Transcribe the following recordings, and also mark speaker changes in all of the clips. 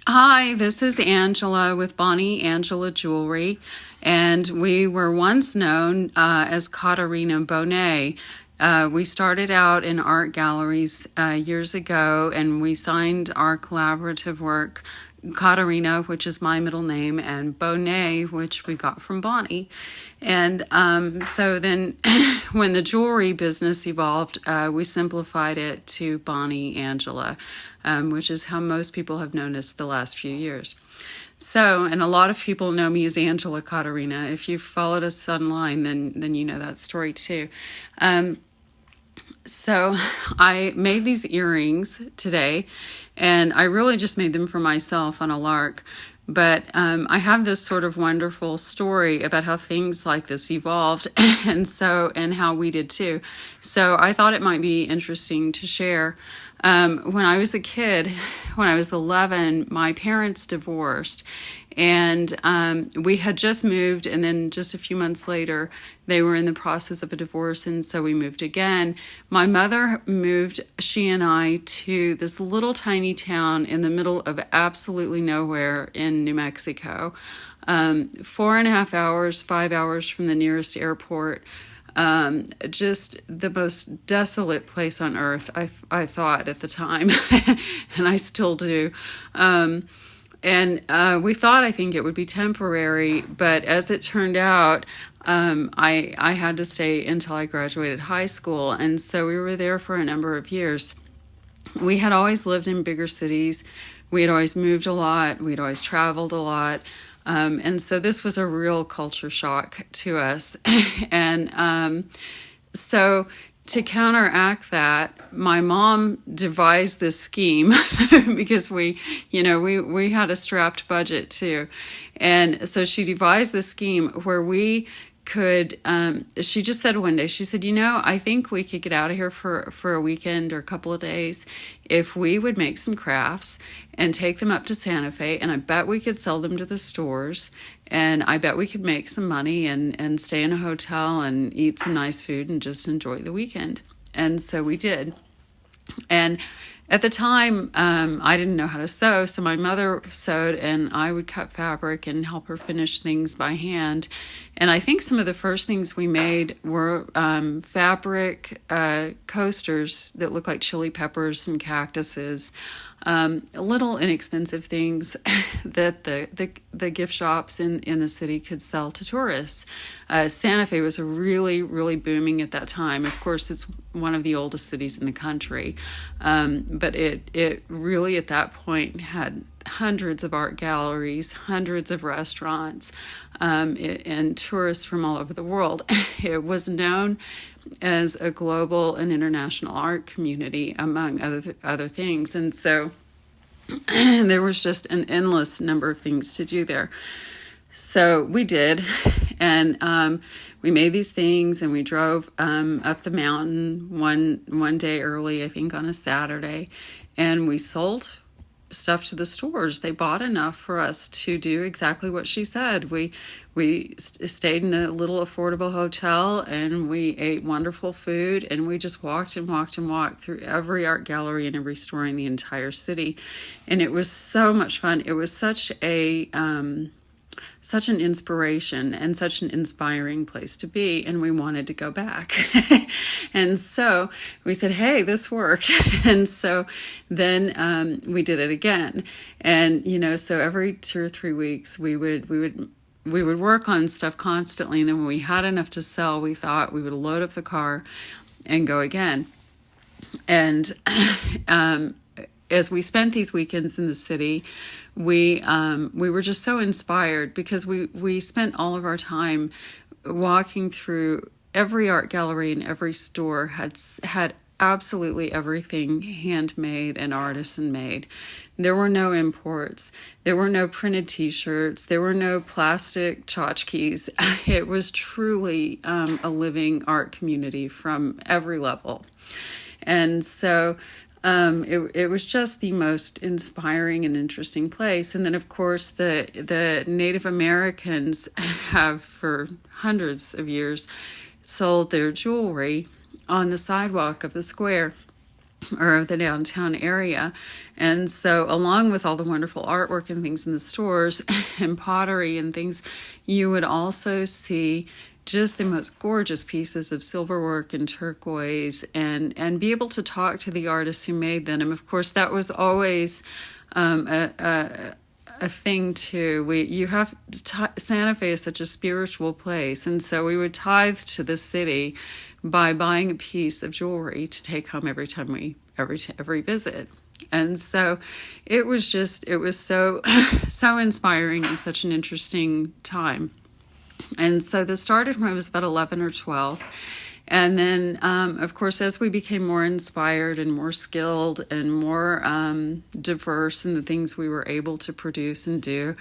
Speaker 1: Hi, this is Angela with 𝔸𝕉𝕉 Jewelry, and we were once known as Catirina Bonet. We started out in art galleries years ago, and we signed our collaborative work Catirina, which is my middle name, and Bonet, which we got from Bonnie. And so then when the jewelry business evolved, we simplified it to Bonnie Angela, which is how most people have known us the last few years. So, and a lot of people know me as Angela Catirina. If you've followed us online, then you know that story too. So I made these earrings today, and I really just made them for myself on a lark. But I have this sort of wonderful story about how things like this evolved, and how we did too. So I thought it might be interesting to share. When I was a kid, when I was 11, my parents divorced, and we had just moved, and then just a few months later, they were in the process of a divorce, and so we moved again. My mother moved, she and I, to this little tiny town in the middle of absolutely nowhere in New Mexico. 4.5 hours, 5 hours from the nearest airport. Just the most desolate place on earth, I thought at the time, and I still do. And we thought, I think, it would be temporary, but as it turned out, I had to stay until I graduated high school, and so we were there for a number of years. We had always lived in bigger cities. We had always moved a lot. We'd always traveled a lot. And so this was a real culture shock to us. And so to counteract that, my mom devised this scheme because we had a strapped budget too. And so she devised this scheme where we could, she just said one day, she said, I think we could get out of here for a weekend or a couple of days if we would make some crafts and take them up to Santa Fe, and I bet we could sell them to the stores, and I bet we could make some money and stay in a hotel and eat some nice food and just enjoy the weekend. And so we did. And at the time, I didn't know how to sew, so my mother sewed, and I would cut fabric and help her finish things by hand. And I think some of the first things we made were fabric coasters that look like chili peppers and cactuses, little inexpensive things that the gift shops in the city could sell to tourists. Santa Fe was really, really booming at that time. Of course, it's one of the oldest cities in the country, but it really at that point had hundreds of art galleries, hundreds of restaurants, and tourists from all over the world. It was known as a global and international art community, among other things. And so there was just an endless number of things to do there. So we did, and we made these things, and we drove up the mountain one day early, I think on a Saturday, and we sold stuff to the stores. They bought enough for us to do exactly what she said. We stayed in a little affordable hotel, and we ate wonderful food, and we just walked and walked and walked through every art gallery and every store in the entire city. And it was so much fun. It was such an inspiration and such an inspiring place to be, and we wanted to go back. And so we said, hey, this worked. And so then we did it again. And so every 2 or 3 weeks we would work on stuff constantly, and then when we had enough to sell, we thought we would load up the car and go again. And as we spent these weekends in the city, we were just so inspired because we spent all of our time walking through every art gallery, and every store had absolutely everything handmade and artisan made. There were no imports. There were no printed t-shirts. There were no plastic tchotchkes. It was truly a living art community from every level. And so it was just the most inspiring and interesting place. And then, of course, the Native Americans have for hundreds of years sold their jewelry on the sidewalk of the square. or of the downtown area. And so along with all the wonderful artwork and things in the stores and pottery and things, you would also see just the most gorgeous pieces of silverwork and turquoise, and be able to talk to the artists who made them. And of course, that was always a thing too. Santa Fe is such a spiritual place, and so we would tithe to the city by buying a piece of jewelry to take home every visit. And so it was so so inspiring and such an interesting time. And so this started when I was about 11 or 12. And then, of course, as we became more inspired and more skilled and more diverse in the things we were able to produce and do,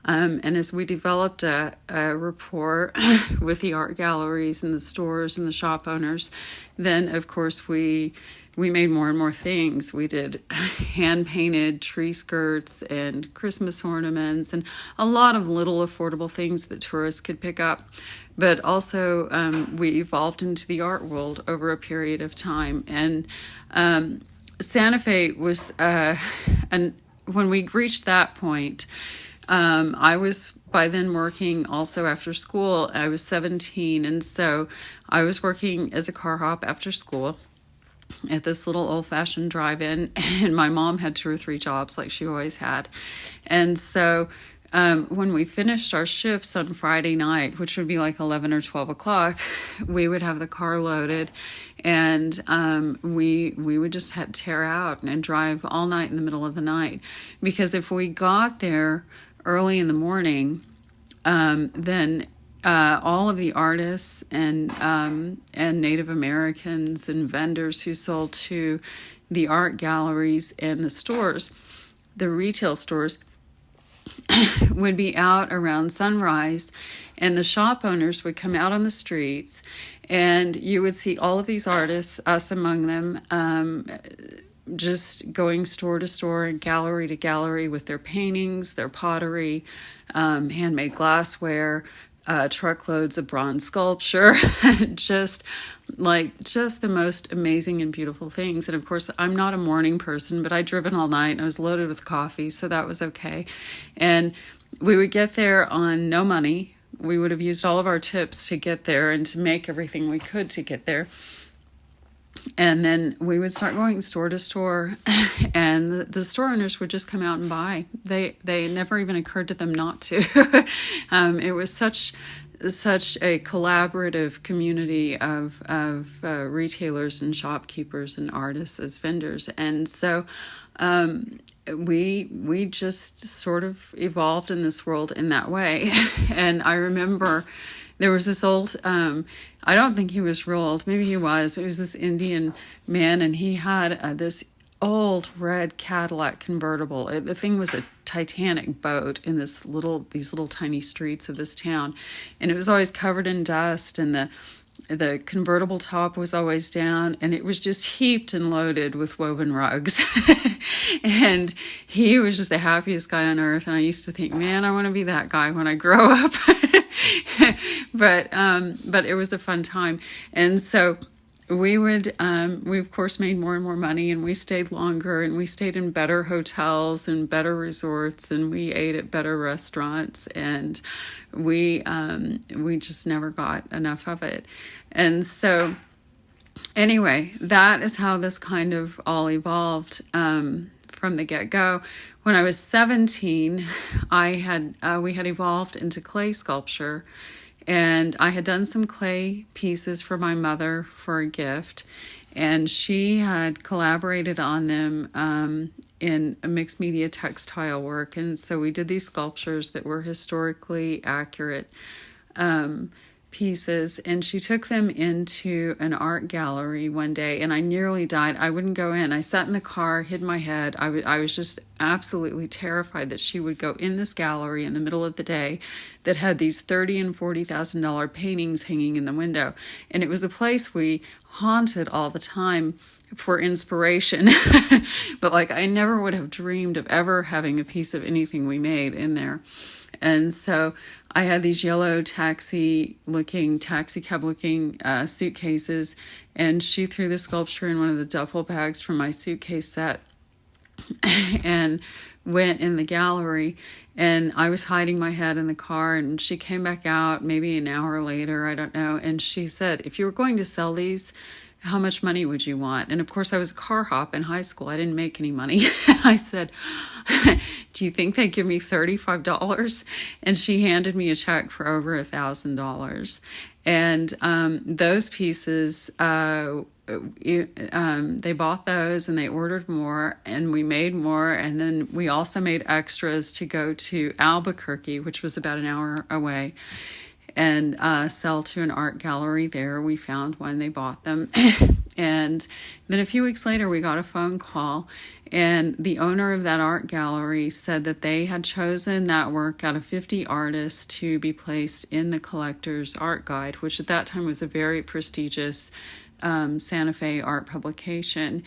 Speaker 1: and as we developed a rapport with the art galleries and the stores and the shop owners, then, of course, we made more and more things. We did hand-painted tree skirts and Christmas ornaments and a lot of little affordable things that tourists could pick up. But also we evolved into the art world over a period of time. And Santa Fe was, and when we reached that point, I was by then working also after school. I was 17, and so I was working as a car hop after school at this little old-fashioned drive-in, and my mom had 2 or 3 jobs like she always had. And so when we finished our shifts on Friday night, which would be like 11 or 12 o'clock, we would have the car loaded, and we would just tear out and drive all night in the middle of the night. Because if we got there early in the morning, then all of the artists and Native Americans and vendors who sold to the art galleries and the stores, the retail stores, would be out around sunrise, and the shop owners would come out on the streets, and you would see all of these artists, us among them, just going store to store and gallery to gallery with their paintings, their pottery, handmade glassware, truckloads of bronze sculpture, just the most amazing and beautiful things. And of course, I'm not a morning person, but I'd driven all night and I was loaded with coffee, so that was okay. And we would get there on no money. We would have used all of our tips to get there and to make everything we could to get there. And then we would start going store to store, and the store owners would just come out and buy. They never even occurred to them not to. It was such a collaborative community of retailers and shopkeepers and artists as vendors. And so we just sort of evolved in this world in that way. And I remember there was this old, I don't think he was real old, maybe he was. It was this Indian man, and he had this old red Cadillac convertible. The thing was a Titanic boat in these little tiny streets of this town, and it was always covered in dust, and the convertible top was always down, and it was just heaped and loaded with woven rugs. And he was just the happiest guy on earth, and I used to think, man, I want to be that guy when I grow up. But it was a fun time. And so we of course made more and more money, and we stayed longer, and we stayed in better hotels and better resorts, and we ate at better restaurants, and we just never got enough of it. And so anyway, that is how this kind of all evolved from the get-go. When I was 17, we had evolved into clay sculpture, and I had done some clay pieces for my mother for a gift, and she had collaborated on them in a mixed media textile work. And so we did these sculptures that were historically accurate pieces, and she took them into an art gallery one day, and I nearly died. I wouldn't go in. I sat in the car, hid my head. I was just absolutely terrified that she would go in this gallery in the middle of the day that had these $30,000 and $40,000 paintings hanging in the window. And it was a place we haunted all the time for inspiration. But I never would have dreamed of ever having a piece of anything we made in there. And so I had these yellow taxi cab looking suitcases, and she threw the sculpture in one of the duffel bags from my suitcase set and went in the gallery. And I was hiding my head in the car, and she came back out maybe an hour later, I don't know, and she said, if you were going to sell these, how much money would you want? And of course, I was a car hop in high school. I didn't make any money. I said, do you think they'd give me $35? And she handed me a check for over $1,000. And those pieces, they bought those and they ordered more, and we made more. And then we also made extras to go to Albuquerque, which was about an hour away, and sell to an art gallery there. We found one, they bought them. And then a few weeks later, we got a phone call, and the owner of that art gallery said that they had chosen that work out of 50 artists to be placed in the Collector's Art Guide, which at that time was a very prestigious Santa Fe art publication,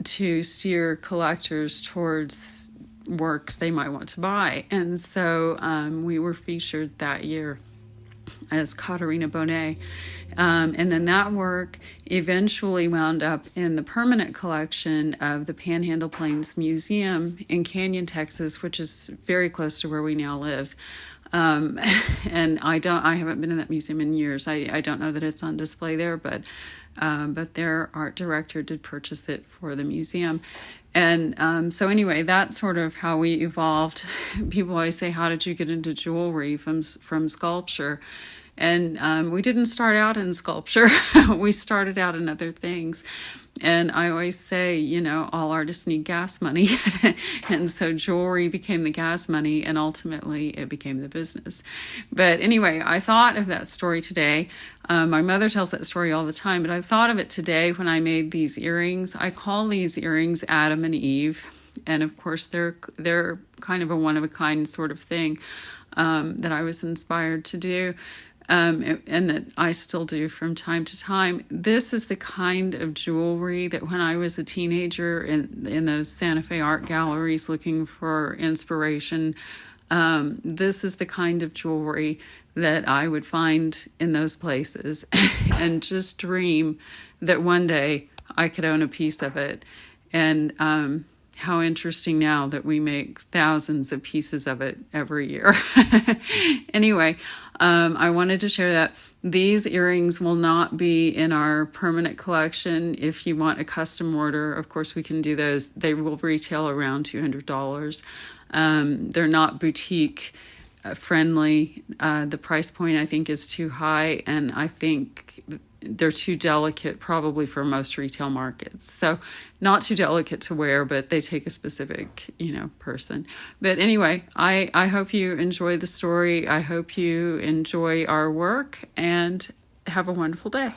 Speaker 1: to steer collectors towards works they might want to buy. And so we were featured that year as Catirina Bonet. And then that work eventually wound up in the permanent collection of the Panhandle Plains Museum in Canyon, Texas, which is very close to where we now live. And I haven't been in that museum in years. I don't know that it's on display there, but their art director did purchase it for the museum. And so anyway, that's sort of how we evolved. People always say, how did you get into jewelry from sculpture? And we didn't start out in sculpture. We started out in other things. And I always say, all artists need gas money. And so jewelry became the gas money, and ultimately it became the business. But anyway, I thought of that story today. My mother tells that story all the time, but I thought of it today when I made these earrings. I call these earrings Adam and Eve. And of course, they're kind of a one-of-a-kind sort of thing that I was inspired to do. And that I still do from time to time. This is the kind of jewelry that when I was a teenager in those Santa Fe art galleries looking for inspiration, this is the kind of jewelry that I would find in those places and just dream that one day I could own a piece of it. And how interesting now that we make thousands of pieces of it every year. Anyway, I wanted to share that these earrings will not be in our permanent collection. If you want a custom order, of course we can do those. They will retail around $200. They're not boutique friendly. The price point I think is too high, and I think they're too delicate probably for most retail markets. So not too delicate to wear, but they take a specific, person. But anyway, I hope you enjoy the story. I hope you enjoy our work, and have a wonderful day.